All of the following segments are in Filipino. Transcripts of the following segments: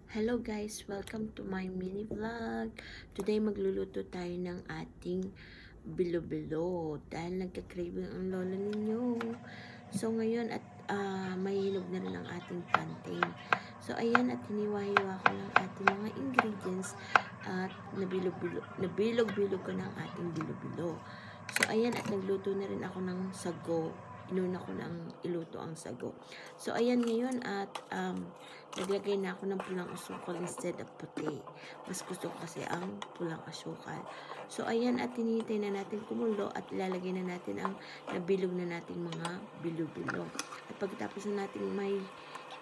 Hello guys, welcome to my mini vlog. Today magluluto tayo ng ating bilo-bilo dahil nagka-craving ang lola ninyo. So ngayon at may hinog na rin ang ating plantain. So ayan, at hiniwa-hiwa ko ng ating mga ingredients at nabilog-bilog ko ng ating bilo-bilo. So ayan, at nagluto na rin ako ng sago. Inuna ko ng iluto ang sago. So ayan ngayon at naglagay na ako ng pulang asukal instead of puti. Mas gusto ko kasi ang pulang asukal. So ayan, at hinihintay na natin kumulo at ilalagay na natin ang nabilog na nating mga bilo-bilo. At pagkatapos na natin may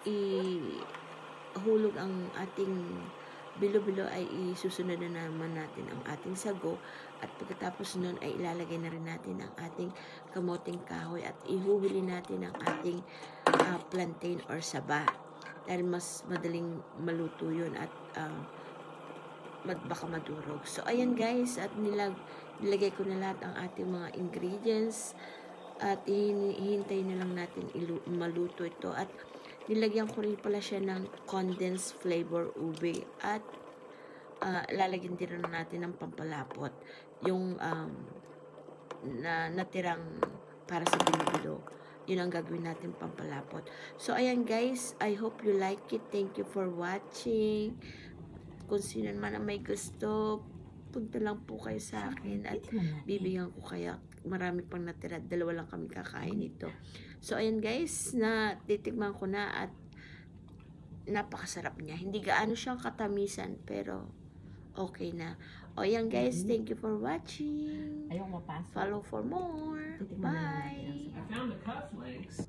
ihulog ang ating bilo-bilo ay isusunod na naman natin ang ating sago at pagkatapos nun ay ilalagay na rin natin ang ating kamoting kahoy at ihuhuli natin ang ating plantain or saba dahil mas madaling maluto yun at baka madurog. So ayan guys, at nilagay ko na lahat ang ating mga ingredients at hihintay na lang natin maluto ito at nilagyan ko rin pala siya ng condensed flavor ube at lalagyan din natin ng pampalapot yung natirang para sa bilo-bilo. Yun ang gagawin natin pampalapot. So ayan guys, I hope you like it. Thank you for watching. Kung sino man ang may gusto, punta lang po kayo sa akin at bibigyan ko kaya marami pang natira. Dalawa lang kami kakain ito. So ayan guys, titikman ko na at napakasarap niya. Hindi gaano siyang katamisan pero okay na. O ayan guys, thank you for watching. Follow for more. Bye. I found the cufflinks.